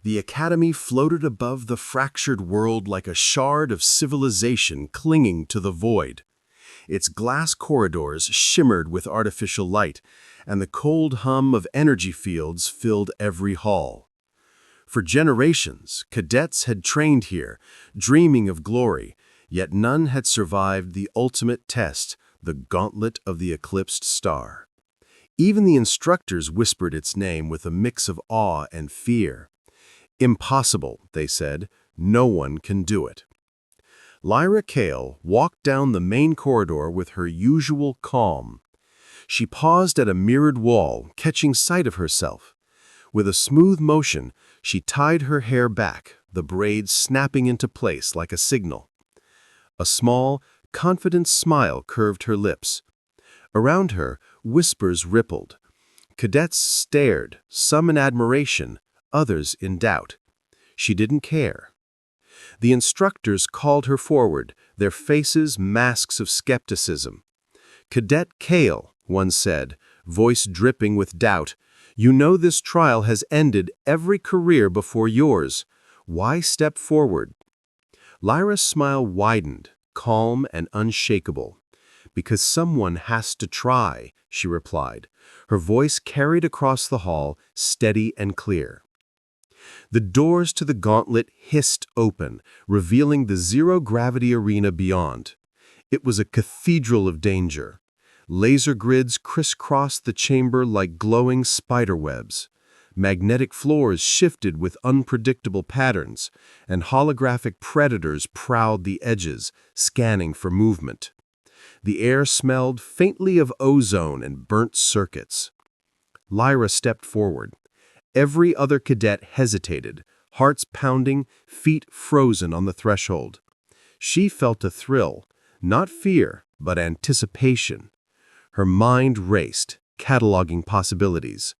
The academy floated above the fractured world like a shard of civilization clinging to the void. Its glass corridors shimmered with artificial light, and the cold hum of energy fields filled every hall. For generations, cadets had trained here, dreaming of glory, yet none had survived the ultimate test, the gauntlet of the eclipsed star. Even the instructors whispered its name with a mix of awe and fear. Impossible, they said. No one can do it. Lyra Kale walked down the main corridor with her usual calm. She paused at a mirrored wall, catching sight of herself. With a smooth motion, she tied her hair back, the braids snapping into place like a signal. A small, confident smile curved her lips. Around her, whispers rippled. Cadets stared, some in admiration, others in doubt. She didn't care. The instructors called her forward, their faces masks of skepticism. "Cadet Kale," one said, voice dripping with doubt, "you know this trial has ended every career before yours. Why step forward?" Lyra's smile widened, calm and unshakable. "Because someone has to try," she replied. Her voice carried across the hall, steady and clear. The doors to the gauntlet hissed open, revealing the zero-gravity arena beyond. It was a cathedral of danger. Laser grids crisscrossed the chamber like glowing spiderwebs. Magnetic floors shifted with unpredictable patterns, and holographic predators prowled the edges, scanning for movement. The air smelled faintly of ozone and burnt circuits. Lyra stepped forward. Every other cadet hesitated, hearts pounding, feet frozen on the threshold. She felt a thrill, not fear, but anticipation. Her mind raced, cataloging possibilities.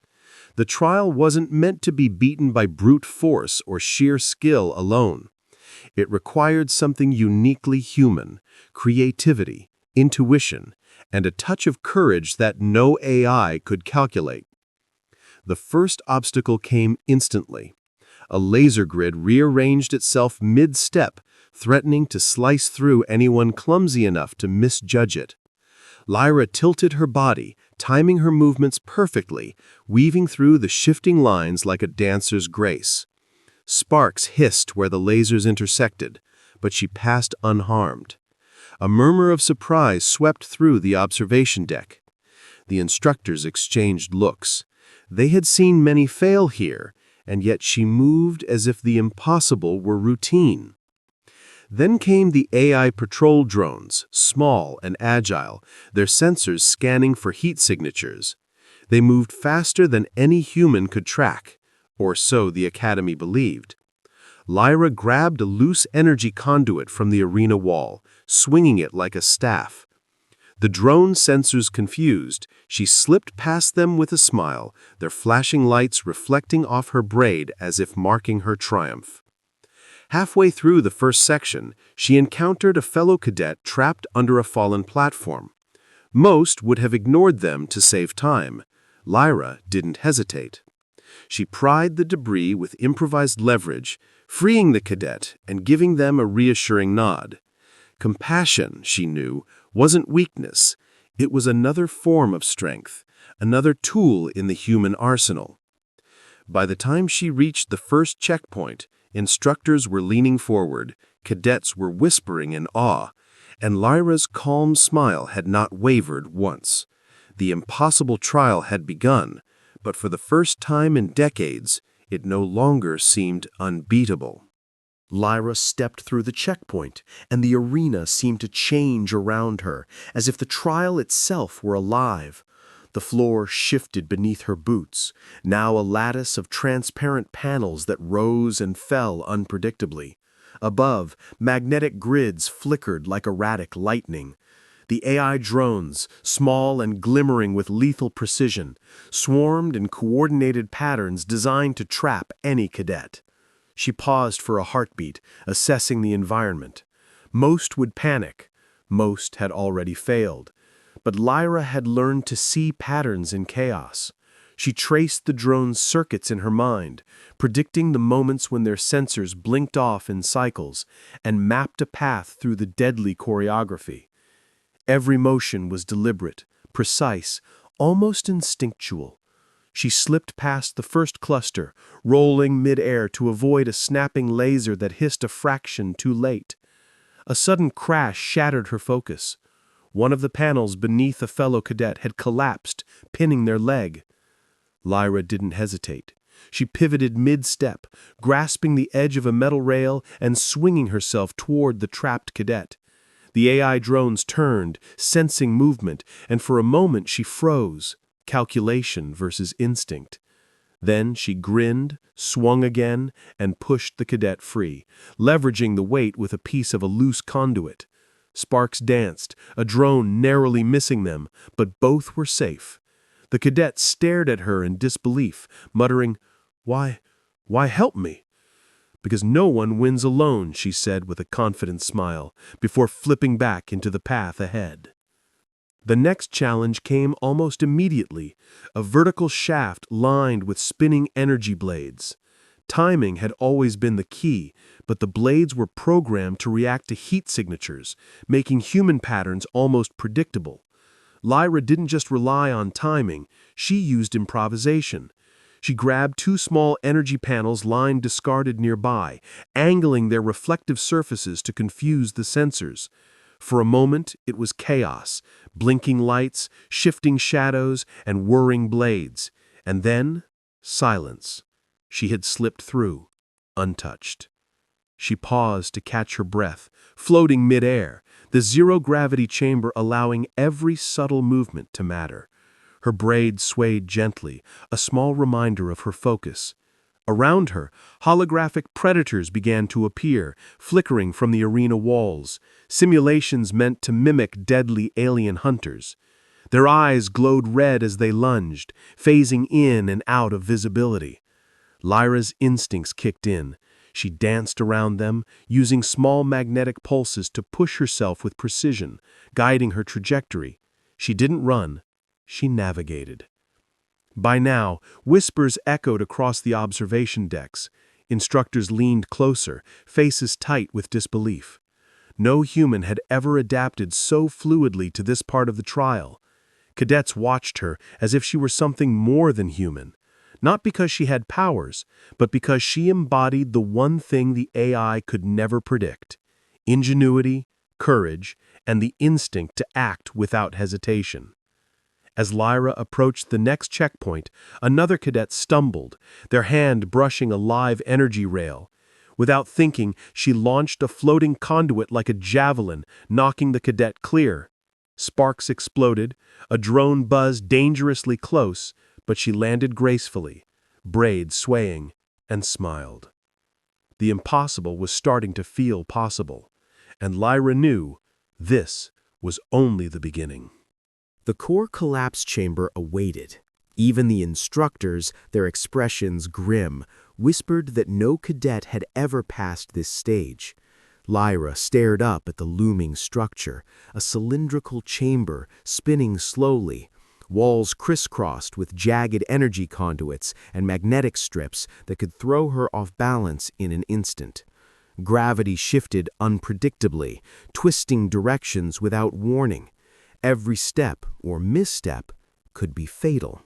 The trial wasn't meant to be beaten by brute force or sheer skill alone. It required something uniquely human, creativity, intuition, and a touch of courage that no AI could calculate. The first obstacle came instantly. A laser grid rearranged itself mid-step, threatening to slice through anyone clumsy enough to misjudge it. Lyra tilted her body, timing her movements perfectly, weaving through the shifting lines like a dancer's grace. Sparks hissed where the lasers intersected, but she passed unharmed. A murmur of surprise swept through the observation deck. The instructors exchanged looks. They had seen many fail here, and yet she moved as if the impossible were routine. Then came the AI patrol drones, small and agile, their sensors scanning for heat signatures. They moved faster than any human could track, or so the Academy believed. Lyra grabbed a loose energy conduit from the arena wall, swinging it like a staff. The drone sensors confused, she slipped past them with a smile, their flashing lights reflecting off her braid as if marking her triumph. Halfway through the first section, she encountered a fellow cadet trapped under a fallen platform. Most would have ignored them to save time. Lyra didn't hesitate. She pried the debris with improvised leverage, freeing the cadet and giving them a reassuring nod. Compassion, she knew, wasn't weakness. It was another form of strength, another tool in the human arsenal. By the time she reached the first checkpoint, instructors were leaning forward, cadets were whispering in awe, and Lyra's calm smile had not wavered once. The impossible trial had begun, but for the first time in decades, it no longer seemed unbeatable. Lyra stepped through the checkpoint, and the arena seemed to change around her, as if the trial itself were alive. The floor shifted beneath her boots, now a lattice of transparent panels that rose and fell unpredictably. Above, magnetic grids flickered like erratic lightning. The AI drones, small and glimmering with lethal precision, swarmed in coordinated patterns designed to trap any cadet. She paused for a heartbeat, assessing the environment. Most would panic. Most had already failed. But Lyra had learned to see patterns in chaos. She traced the drone's circuits in her mind, predicting the moments when their sensors blinked off in cycles, and mapped a path through the deadly choreography. Every motion was deliberate, precise, almost instinctual. She slipped past the first cluster, rolling mid-air to avoid a snapping laser that hissed a fraction too late. A sudden crash shattered her focus. One of the panels beneath a fellow cadet had collapsed, pinning their leg. Lyra didn't hesitate. She pivoted mid-step, grasping the edge of a metal rail and swinging herself toward the trapped cadet. The AI drones turned, sensing movement, and for a moment she froze, calculation versus instinct. Then she grinned, swung again, and pushed the cadet free, leveraging the weight with a piece of a loose conduit. Sparks danced, a drone narrowly missing them, but both were safe. The cadet stared at her in disbelief, muttering, Why help me?" "Because no one wins alone," she said with a confident smile, before flipping back into the path ahead. The next challenge came almost immediately, a vertical shaft lined with spinning energy blades. Timing had always been the key, but the blades were programmed to react to heat signatures, making human patterns almost predictable. Lyra didn't just rely on timing, she used improvisation. She grabbed two small energy panels lying discarded nearby, angling their reflective surfaces to confuse the sensors. For a moment, it was chaos, blinking lights, shifting shadows, and whirring blades. And then, silence. She had slipped through, untouched. She paused to catch her breath, floating mid-air, the zero-gravity chamber allowing every subtle movement to matter. Her braid swayed gently, a small reminder of her focus. Around her, holographic predators began to appear, flickering from the arena walls, simulations meant to mimic deadly alien hunters. Their eyes glowed red as they lunged, phasing in and out of visibility. Lyra's instincts kicked in. She danced around them, using small magnetic pulses to push herself with precision, guiding her trajectory. She didn't run, she navigated. By now, whispers echoed across the observation decks. Instructors leaned closer, faces tight with disbelief. No human had ever adapted so fluidly to this part of the trial. Cadets watched her as if she were something more than human. Not because she had powers, but because she embodied the one thing the AI could never predict: ingenuity, courage, and the instinct to act without hesitation. As Lyra approached the next checkpoint, another cadet stumbled, their hand brushing a live energy rail. Without thinking, she launched a floating conduit like a javelin, knocking the cadet clear. Sparks exploded, a drone buzzed dangerously close, but she landed gracefully, braid swaying, and smiled. The impossible was starting to feel possible, and Lyra knew this was only the beginning. The core collapse chamber awaited. Even the instructors, their expressions grim, whispered that no cadet had ever passed this stage. Lyra stared up at the looming structure, a cylindrical chamber spinning slowly, walls crisscrossed with jagged energy conduits and magnetic strips that could throw her off balance in an instant. Gravity shifted unpredictably, twisting directions without warning. Every step or misstep could be fatal.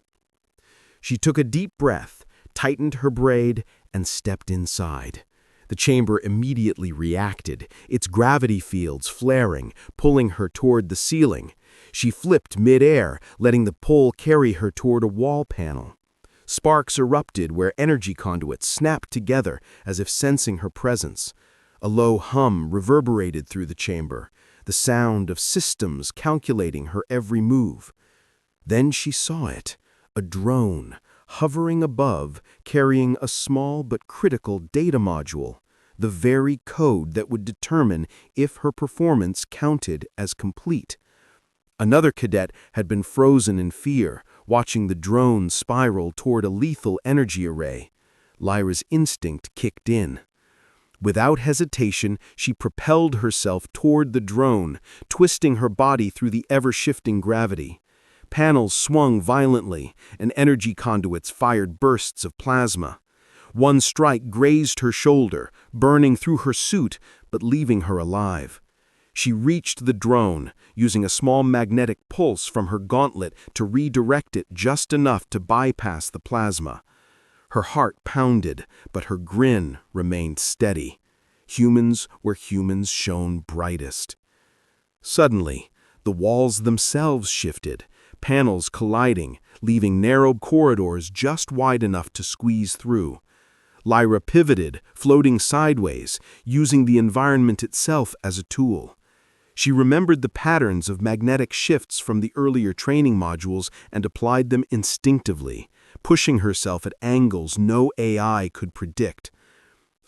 She took a deep breath, tightened her braid, and stepped inside. The chamber immediately reacted, its gravity fields flaring, pulling her toward the ceiling. She flipped mid-air, letting the pull carry her toward a wall panel. Sparks erupted where energy conduits snapped together as if sensing her presence. A low hum reverberated through the chamber, the sound of systems calculating her every move. Then she saw it, a drone, hovering above, carrying a small but critical data module, the very code that would determine if her performance counted as complete. Another cadet had been frozen in fear, watching the drone spiral toward a lethal energy array. Lyra's instinct kicked in. Without hesitation, she propelled herself toward the drone, twisting her body through the ever-shifting gravity. Panels swung violently, and energy conduits fired bursts of plasma. One strike grazed her shoulder, burning through her suit, but leaving her alive. She reached the drone, using a small magnetic pulse from her gauntlet to redirect it just enough to bypass the plasma. Her heart pounded, but her grin remained steady. Humans where humans shone brightest. Suddenly, the walls themselves shifted, panels colliding, leaving narrow corridors just wide enough to squeeze through. Lyra pivoted, floating sideways, using the environment itself as a tool. She remembered the patterns of magnetic shifts from the earlier training modules and applied them instinctively, pushing herself at angles no AI could predict.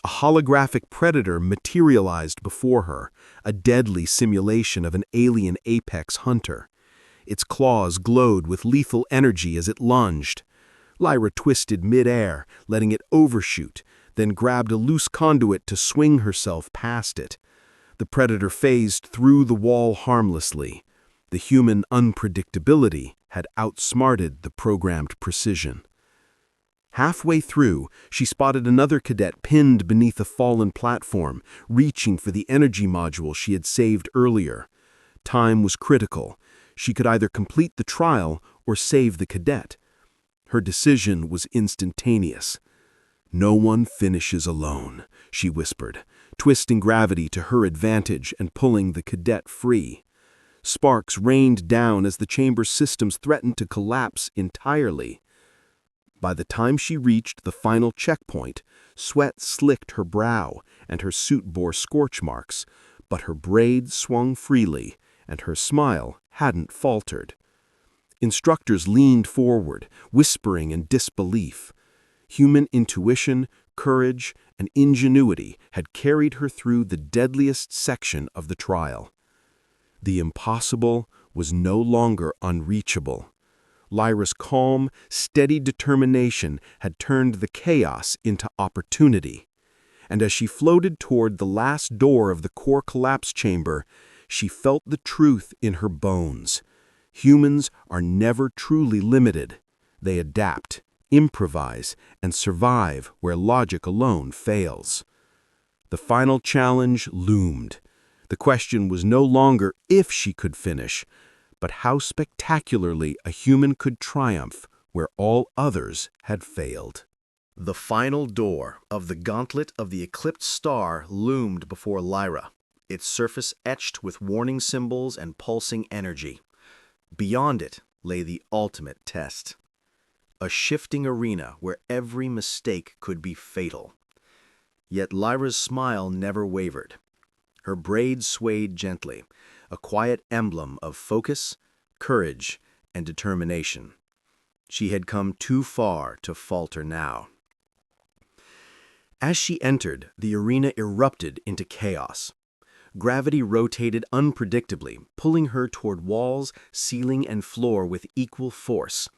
A holographic predator materialized before her, a deadly simulation of an alien apex hunter. Its claws glowed with lethal energy as it lunged. Lyra twisted mid-air, letting it overshoot, then grabbed a loose conduit to swing herself past it. The predator phased through the wall harmlessly. The human unpredictability had outsmarted the programmed precision. Halfway through, she spotted another cadet pinned beneath a fallen platform, reaching for the energy module she had saved earlier. Time was critical. She could either complete the trial or save the cadet. Her decision was instantaneous. "No one finishes alone," she whispered, twisting gravity to her advantage and pulling the cadet free. Sparks rained down as the chamber's systems threatened to collapse entirely. By the time she reached the final checkpoint, sweat slicked her brow and her suit bore scorch marks, but her braids swung freely and her smile hadn't faltered. Instructors leaned forward, whispering in disbelief. Human intuition, courage, and ingenuity had carried her through the deadliest section of the trial. The impossible was no longer unreachable. Lyra's calm, steady determination had turned the chaos into opportunity. And as she floated toward the last door of the core collapse chamber, she felt the truth in her bones. Humans are never truly limited. They adapt, improvise, and survive where logic alone fails. The final challenge loomed. The question was no longer if she could finish, but how spectacularly a human could triumph where all others had failed. The final door of the Gauntlet of the Eclipsed Star loomed before Lyra, its surface etched with warning symbols and pulsing energy. Beyond it lay the ultimate test. A shifting arena where every mistake could be fatal. Yet Lyra's smile never wavered. Her braids swayed gently, a quiet emblem of focus, courage, and determination. She had come too far to falter now. As she entered, the arena erupted into chaos. Gravity rotated unpredictably, pulling her toward walls, ceiling, and floor with equal force.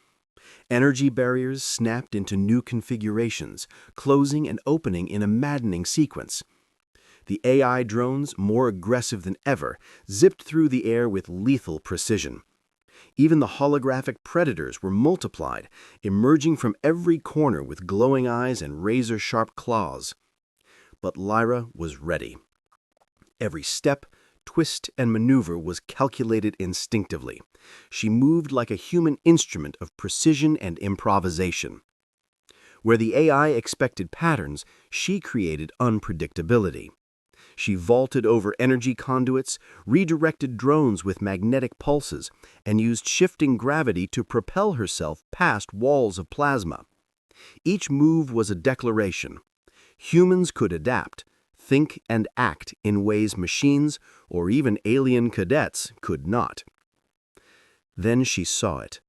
Energy barriers snapped into new configurations, closing and opening in a maddening sequence. The AI drones, more aggressive than ever, zipped through the air with lethal precision. Even the holographic predators were multiplied, emerging from every corner with glowing eyes and razor-sharp claws. But Lyra was ready. Every step, twist, and maneuver was calculated instinctively. She moved like a human instrument of precision and improvisation. Where the AI expected patterns, she created unpredictability. She vaulted over energy conduits, redirected drones with magnetic pulses, and used shifting gravity to propel herself past walls of plasma. Each move was a declaration. Humans could adapt, think and act in ways machines or even alien cadets could not. Then she saw it,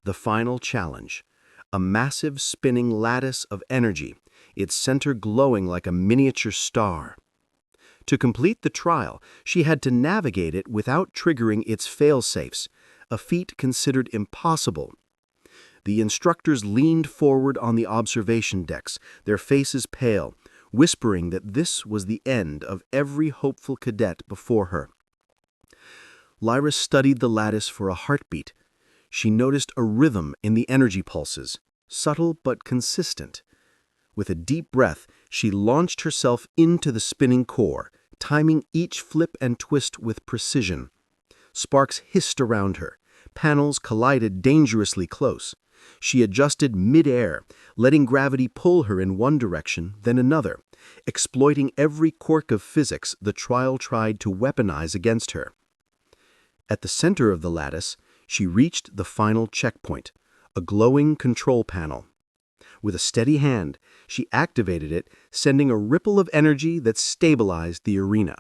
the final challenge, a massive spinning lattice of energy, its center glowing like a miniature star. To complete the trial, she had to navigate it without triggering its fail-safes, a feat considered impossible. The instructors leaned forward on the observation decks, their faces pale, whispering that this was the end of every hopeful cadet before her. Lyra studied the lattice for a heartbeat. She noticed a rhythm in the energy pulses, subtle but consistent. With a deep breath, she launched herself into the spinning core, timing each flip and twist with precision. Sparks hissed around her. Panels collided dangerously close. She adjusted mid-air, letting gravity pull her in one direction, then another, exploiting every quirk of physics the trial tried to weaponize against her. At the center of the lattice, she reached the final checkpoint, a glowing control panel. With a steady hand, she activated it, sending a ripple of energy that stabilized the arena.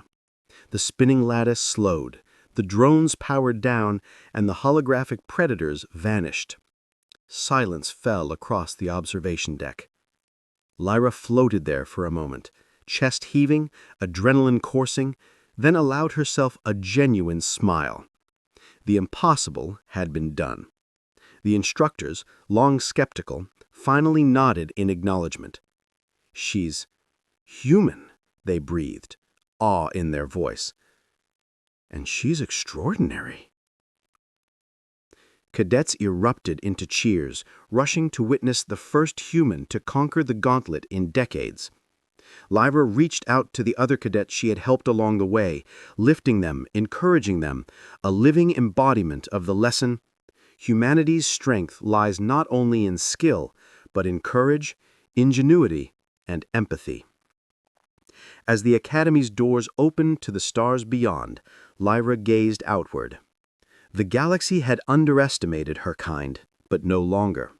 The spinning lattice slowed, the drones powered down, and the holographic predators vanished. Silence fell across the observation deck. Lyra floated there for a moment, chest heaving, adrenaline coursing, then allowed herself a genuine smile. The impossible had been done. The instructors, long skeptical, finally nodded in acknowledgement. "She's human," they breathed, awe in their voice. "And she's extraordinary." Cadets erupted into cheers, rushing to witness the first human to conquer the gauntlet in decades. Lyra reached out to the other cadets she had helped along the way, lifting them, encouraging them, a living embodiment of the lesson: humanity's strength lies not only in skill, but in courage, ingenuity, and empathy. As the Academy's doors opened to the stars beyond, Lyra gazed outward. The galaxy had underestimated her kind, but no longer.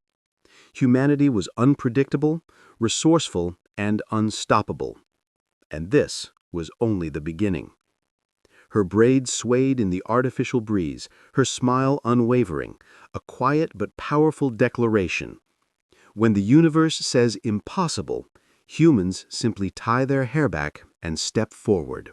Humanity was unpredictable, resourceful, and unstoppable. And this was only the beginning. Her braids swayed in the artificial breeze, her smile unwavering, a quiet but powerful declaration. When the universe says impossible, humans simply tie their hair back and step forward.